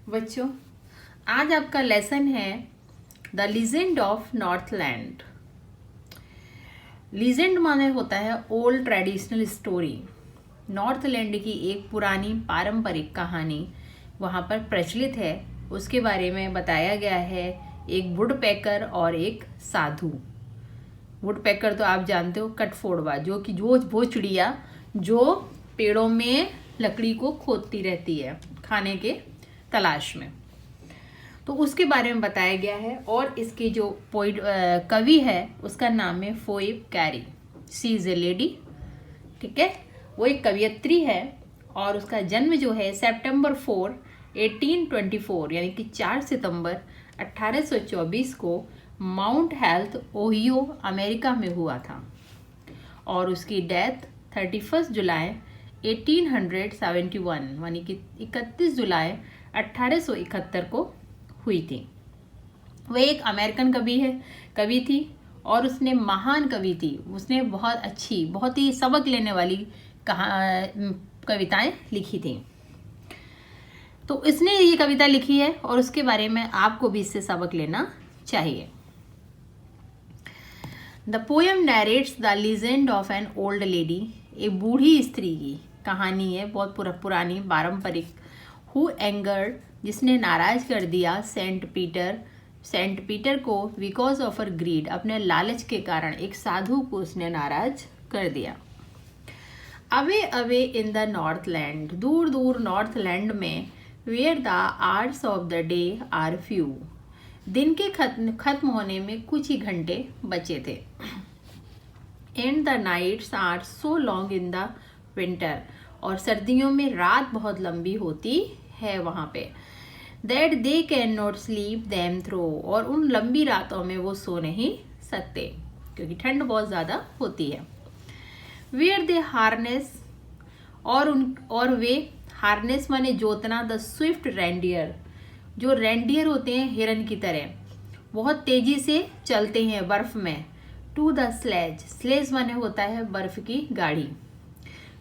बच्चों, आज आपका लेसन है the legend of Northland. Legend माने होता है ओल्ड ट्रेडिशनल स्टोरी। नॉर्थलैंड की एक पुरानी पारंपरिक कहानी वहाँ पर प्रचलित है। उसके बारे में बताया गया है एक वुडपेकर और एक साधु। वुडपेकर तो आप जानते हो, कटफोड़वा, जो कि वो चिड़िया जो पेड़ों में लकड़ी को खोदती रहती है खाने के तलाश में। तो उसके बारे में बताया गया है। और इसके जो पोइट कवि है उसका नाम है Phoebe Cary. She is a lady, ठीक है। वो एक कवियत्री है और उसका जन्म जो है सितंबर 4, 1824 यानी कि 4 सितंबर 1824 को माउंट हेल्थ, ओहियो, अमेरिका में हुआ था। और उसकी डेथ 31 जुलाई 1871 यानी कि 31 जुलाई 1871 को हुई थी। वह एक अमेरिकन कवि थी और उसने महान कवि थी। उसने बहुत ही सबक लेने वाली कविताएं लिखी थी। तो इसने ये कविता लिखी है और उसके बारे में आपको भी इससे सबक लेना चाहिए। The poem narrates the legend of an old lady. एक बूढ़ी स्त्री की कहानी है, बहुत पुरानी पारंपरिक। हु एंगर्ड, जिसने नाराज कर दिया सेंट पीटर को बिकॉज ऑफ हर ग्रीड, अपने लालच के कारण एक साधु को उसने नाराज कर दिया। Away away in the northland, दूर दूर नॉर्थलैंड में, where the hours of the day are few, दिन के खत्म होने में कुछ ही घंटे बचे थे। And the nights are so long in the winter, और सर्दियों में रात बहुत लंबी होती है वहाँ पे। That they can not sleep them through, और उन लंबी रातों में वो सो नहीं सकते क्योंकि ठंड बहुत ज़्यादा होती है। वेयर दे हार्नेस, और वे हार्नेस माने जोतना, द स्विफ्ट रेंडियर, जो रेंडियर होते हैं हिरन की तरह, बहुत तेजी से चलते हैं बर्फ में। टू द स्लेज माने होता है बर्फ की गाड़ी।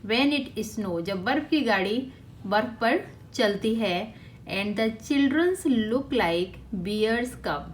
व्हेन इट स्नो, जब बर्फ की गाड़ी बर्फ पर चलती है। And the childrens look like bears cub,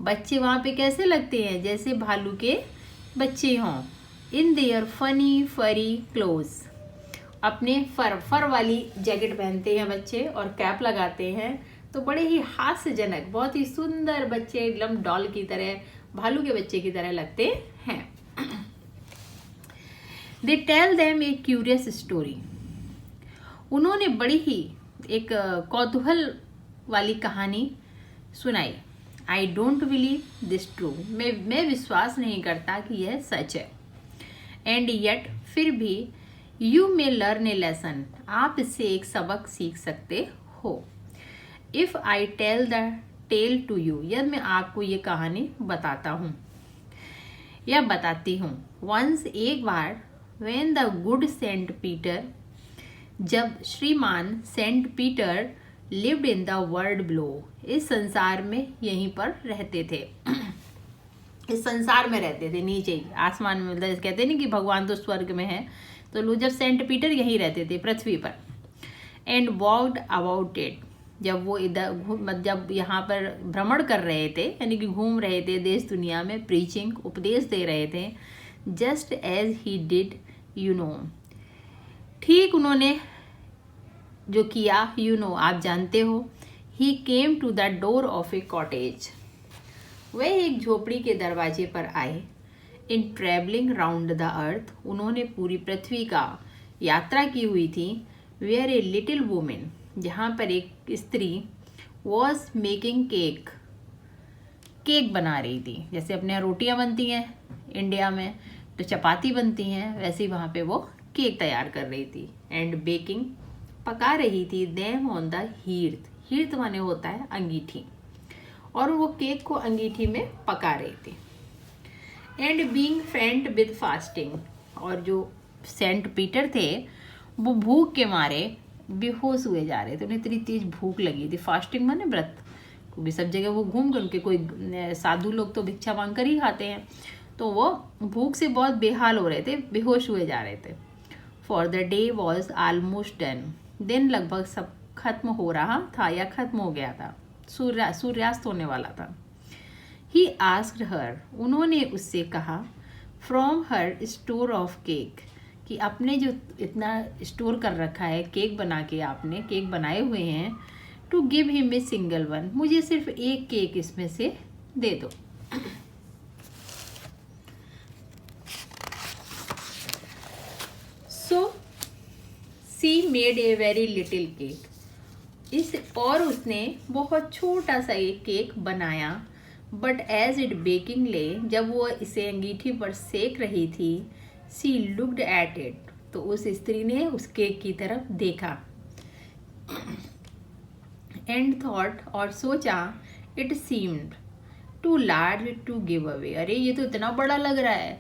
बच्चे वहाँ पे कैसे लगते हैं, जैसे भालू के बच्चे हों। इन देयर फनी फरी क्लोज, अपने फर वाली जैकेट पहनते हैं बच्चे और कैप लगाते हैं, तो बड़े ही हास्यजनक, बहुत ही सुंदर बच्चे, एकदम डॉल की तरह, भालू के बच्चे की तरह लगते हैं। They tell them a curious story, उन्होंने बड़ी ही एक कौतूहल वाली कहानी सुनाई। I don't believe this true, मैं विश्वास नहीं करता कि यह सच है। एंड येट, फिर भी, you may learn a lesson, आप इससे एक सबक सीख सकते हो। If I tell the tale to you, यदि मैं आपको ये कहानी बताता हूँ या बताती हूँ। वंस, एक बार, when the good saint Peter, जब श्रीमान saint Peter lived in the world below, इस संसार में यहीं पर रहते थे। इस संसार में रहते थे, नीचे ही आसमान में, मतलब कहते नहीं कि भगवान तो स्वर्ग में है, तो लोग जब सेंट पीटर यहीं रहते थे पृथ्वी पर। एंड वॉक्ड अबाउट इट, जब वो जब यहाँ पर भ्रमण कर रहे थे, यानी कि घूम रहे थे देश दुनिया में, प्रीचिंग, उपदेश दे रहे थे। Just as he did, you know, ठीक उन्होंने जो किया, यू नो, आप जानते हो। He came to the door of a cottage, वह एक झोपड़ी के दरवाजे पर आए। In travelling round the earth, उन्होंने पूरी पृथ्वी का यात्रा की हुई थी। वेयर ए लिटिल वुमेन, जहाँ पर एक स्त्री वॉज मेकिंग केक बना रही थी। जैसे अपने यहाँ रोटियाँ बनती हैं इंडिया में तो चपाती बनती हैं, वैसे ही वहाँ पे वो केक तैयार कर रही थी। एंड बेकिंग, पका रही थी। देम ऑन द हीर्थ माने होता है अंगीठी, और वो केक को अंगीठी में पका रही थी। एंड बीइंग फेंट विद फास्टिंग, और जो सेंट पीटर थे वो भूख के मारे बेहोश हुए जा रहे थे, उन्हें इतनी तेज भूख लगी थी। फास्टिंग माने व्रत, क्योंकि सब जगह वो घूम कर, उनके कोई साधु लोग तो भिक्षा मांग कर ही खाते हैं, तो वो भूख से बहुत बेहाल हो रहे थे, बेहोश हुए जा रहे थे। For the day was almost done, दिन लगभग सब खत्म हो रहा था या खत्म हो गया था, सूर्यास्त होने वाला था। ही आस्क्ड हर, उन्होंने उससे कहा, from her store of cake, कि अपने जो इतना स्टोर कर रखा है केक बना के, आपने केक बनाए हुए हैं, to give him a single one, मुझे सिर्फ एक केक इसमें से दे दो। So she made a very little cake, और उसने बहुत छोटा सा एक केक बनाया। बट एज इट बेकिंग ले, जब वो इसे अंगीठी पर सेक रही थी, सी लुक्ड एट इट, तो उस स्त्री ने उस केक की तरफ देखा। एंड थॉट, और सोचा, it seemed too large to give away, अरे ये तो इतना बड़ा लग रहा है,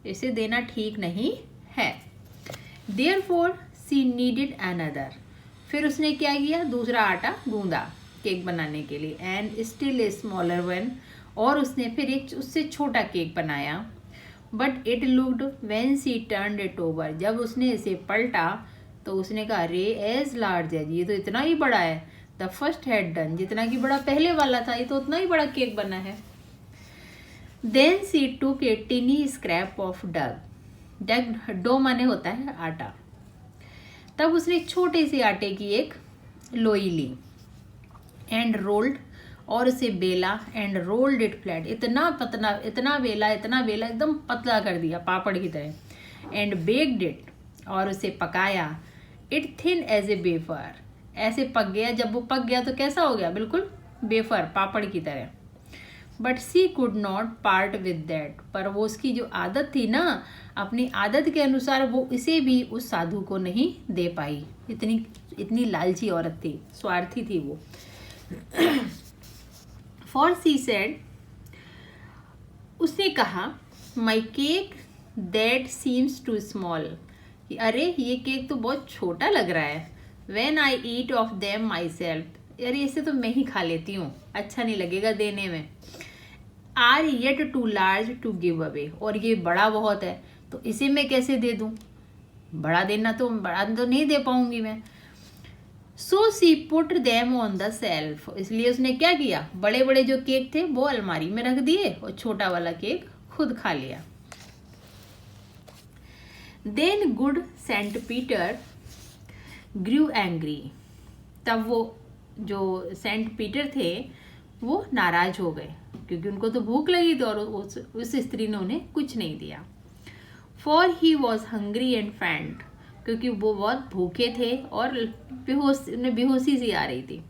इसे देना ठीक नहीं है। देयरफॉर सी नीडेड अनदर, फिर उसने क्या किया, दूसरा आटा गूंदा केक बनाने के लिए। And still a smaller one, और उसने फिर एक उससे छोटा केक बनाया। But it looked when she turned it over, जब उसने इसे पलटा तो उसने कहा, अरे एज लार्ज है, ये तो इतना ही बड़ा है। द फर्स्ट हैड डन, जितना कि बड़ा पहले वाला था, ये तो उतना ही बड़ा केक बना है। देन सी टूक ए टिनी स्क्रैप ऑफ डो माने होता है आटा, तब उसने छोटे से आटे की एक लोई ली। एंड रोल्ड, और उसे बेला। एंड रोल्ड इट फ्लैट, इतना बेला एकदम पतला कर दिया पापड़ की तरह। एंड बेक्ड इट, और उसे पकाया। इट थिन एज ए बेफर, ऐसे पक गया, जब वो पक गया तो कैसा हो गया, बिल्कुल बेफर पापड़ की तरह। But she could not part with that, पर वो उसकी जो आदत थी ना, अपनी आदत के अनुसार वो इसे भी उस साधु को नहीं दे पाई। इतनी लालची औरत थी, स्वार्थी थी वो। फॉर सी सेड, उसने कहा, my cake that seems too small, कि अरे ये केक तो बहुत छोटा लग रहा है। When I eat of them my self, अरे इसे तो मैं ही खा लेती हूँ, अच्छा नहीं लगेगा देने में। Are yet too large to give away, और ये बड़ा बहुत है, तो इसे मैं कैसे दे दूँ, बड़ा तो नहीं दे पाऊंगी मैं। So she put them on the shelf, इसलिए उसने क्या किया, बड़े बड़े जो केक थे वो अलमारी में रख दिए और छोटा वाला केक खुद खा लिया। देन गुड सेंट पीटर ग्रू एंग्री, तब वो जो सेंट पीटर थे वो नाराज हो गए, क्योंकि उनको तो भूख लगी थी और उस स्त्री ने उन्हें कुछ नहीं दिया। For he was hungry and faint, क्योंकि वो बहुत भूखे थे और उन्हें बेहोशी सी आ रही थी।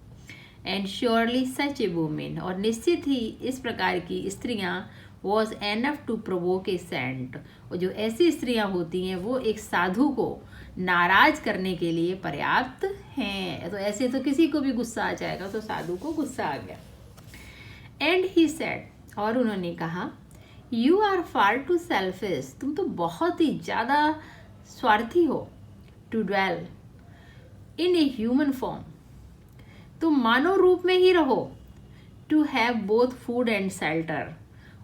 And surely such a women, और निश्चित ही इस प्रकार की स्त्रियां was enough to provoke a saint, और जो ऐसी स्त्रियां होती हैं वो एक साधु को नाराज करने के लिए पर्याप्त हैं। तो ऐसे तो किसी को भी गुस्सा आ जाएगा, तो साधु को गुस्सा आ गया। एंड ही सेड, और उन्होंने कहा, you are far too selfish, तुम तो बहुत ही ज़्यादा स्वार्थी हो। To dwell in a human form, तुम मानव रूप में ही रहो। To have both food and shelter,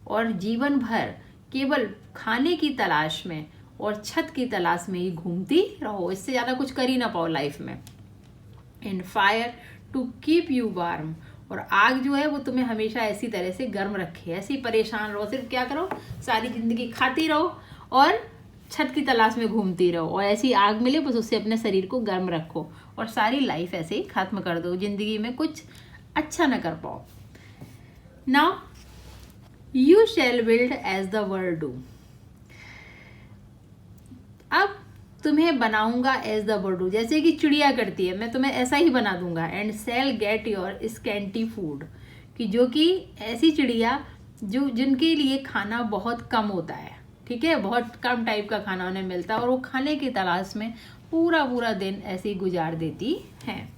और जीवन भर केवल खाने की तलाश में और छत की तलाश में ही घूमती रहो, इससे ज़्यादा कुछ कर ही ना पाओ लाइफ में। And fire to keep you warm, और आग जो है वो तुम्हें हमेशा ऐसी तरह से गर्म रखे, ऐसे ही परेशान रहो, सिर्फ क्या करो, सारी जिंदगी खाती रहो और छत की तलाश में घूमती रहो, और ऐसी आग मिले बस उससे अपने शरीर को गर्म रखो, और सारी लाइफ ऐसे ही खत्म कर दो, जिंदगी में कुछ अच्छा ना कर पाओ। Now you shall build as the world do, अब तुम्हें बनाऊंगा एज द बर्ड डू, जैसे कि चिड़िया करती है, मैं तुम्हें ऐसा ही बना दूंगा। And shall get your scanty food, कि जो कि ऐसी चिड़िया जिनके लिए खाना बहुत कम होता है, ठीक है, बहुत कम टाइप का खाना उन्हें मिलता है और वो खाने की तलाश में पूरा पूरा दिन ऐसे ही गुजार देती हैं।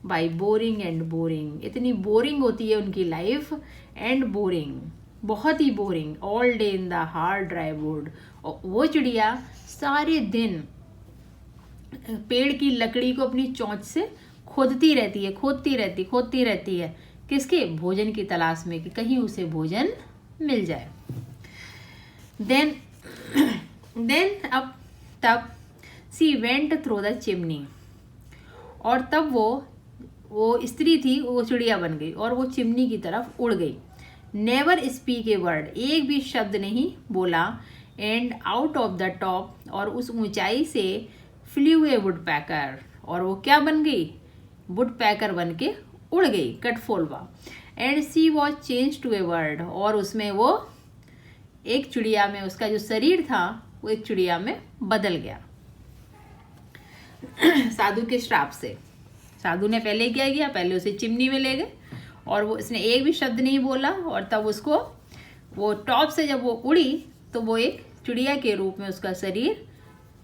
बाई बोरिंग एंड बोरिंग, इतनी बोरिंग होती है उनकी लाइफ। एंड बोरिंग, बहुत ही boring. All day in the hard dry wood, और वो चिड़िया सारे दिन पेड़ की लकड़ी को अपनी चोंच से खोदती रहती है किसके, भोजन की तलाश में, कि कहीं उसे भोजन मिल जाए। देन अब तब she went through the chimney, और तब वो वो स्त्री थी वो चिड़िया बन गई और वो चिमनी की तरफ उड़ गई। नेवर स्पीक ए वर्ड, एक भी शब्द नहीं बोला। And out of the top, और उस ऊंचाई से फ्ल्यू ए वुड पैकर, और वो क्या बन गई, वुड पैकर बन के उड़ गई, कटफोलवा। And she was change to a bird, और उसमें वो एक चिड़िया में, उसका जो शरीर था वो एक चिड़िया में बदल गया। साधु के श्राप से साधु ने पहले क्या किया, पहले उसे चिमनी में ले गए और वो इसने एक भी शब्द नहीं बोला, और तब उसको वो टॉप से जब वो उड़ी तो वो एक चिड़िया के रूप में उसका शरीर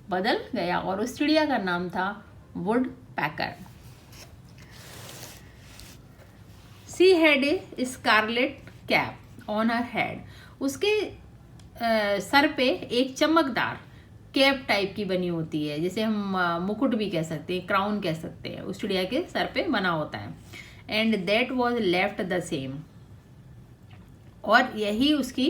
बदल गया, और उस चिड़िया का नाम था woodpecker. She had a scarlet cap on her head, उसके सर पे एक चमकदार कैप टाइप की बनी होती है, जिसे हम मुकुट भी कह सकते हैं, क्राउन कह सकते हैं, उस चिड़िया के सर पे बना होता है। And that was left the same, और यही उसकी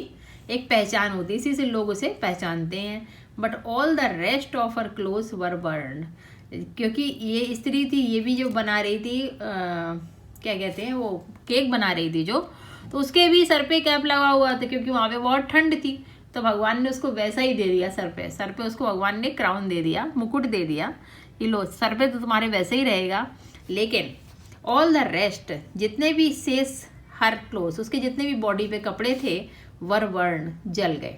एक पहचान होती है, इसी से लोग उसे पहचानते हैं। But all the rest of her clothes were burned, क्योंकि ये स्त्री थी, ये भी जो बना रही थी क्या कहते हैं, वो केक बना रही थी जो, तो उसके भी सर पे कैप लगा हुआ था, क्योंकि वहाँ पे बहुत ठंड थी, तो भगवान ने उसको वैसा ही दे दिया, सर पे उसको भगवान ने क्राउन दे दिया, मुकुट दे दिया कि लो सर पे तो तुम्हारे वैसे ही रहेगा। लेकिन ऑल द रेस्ट, जितने भी शेष हर क्लोथ, उसके जितने भी बॉडी पे कपड़े थे, वर बर्न, जल गए।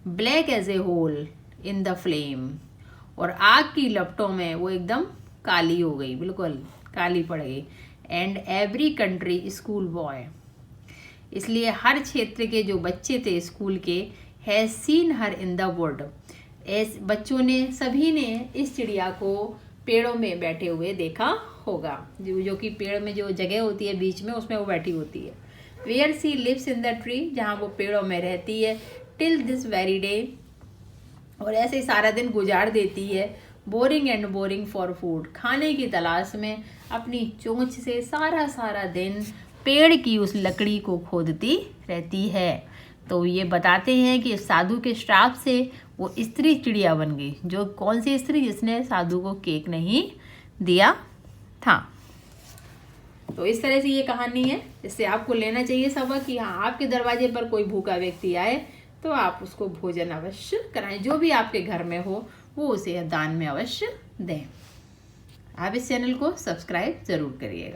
Black as a hole in the flame, और आग की लपटों में वो एकदम काली हो गई, बिल्कुल काली पड़ गई। And every country school boy, इसलिए हर क्षेत्र के जो बच्चे थे स्कूल के, has seen her in the wood, बच्चों ने सभी ने इस चिड़िया को पेड़ों में बैठे हुए देखा होगा, जो कि पेड़ में जो जगह होती है बीच में, उसमें वो बैठी होती है। Where she lives in the tree, जहाँ वो पेड़ों में रहती है, टिल दिस वेरी डे, और ऐसे ही सारा दिन गुजार देती है। Boring and boring for food, खाने की तलाश में अपनी चोंच से सारा दिन पेड़ की उस लकड़ी को खोदती रहती है। तो ये बताते हैं कि साधु के श्राप से वो स्त्री चिड़िया बन गई। जो कौन सी स्त्री, जिसने साधु को केक नहीं दिया था। तो इस तरह से ये कहानी है, इससे आपको लेना चाहिए सबक कि हाँ, आपके दरवाजे पर कोई भूखा व्यक्ति आए तो आप उसको भोजन अवश्य कराएं, जो भी आपके घर में हो वो उसे दान में अवश्य दें। आप इस चैनल को सब्सक्राइब जरूर करिएगा।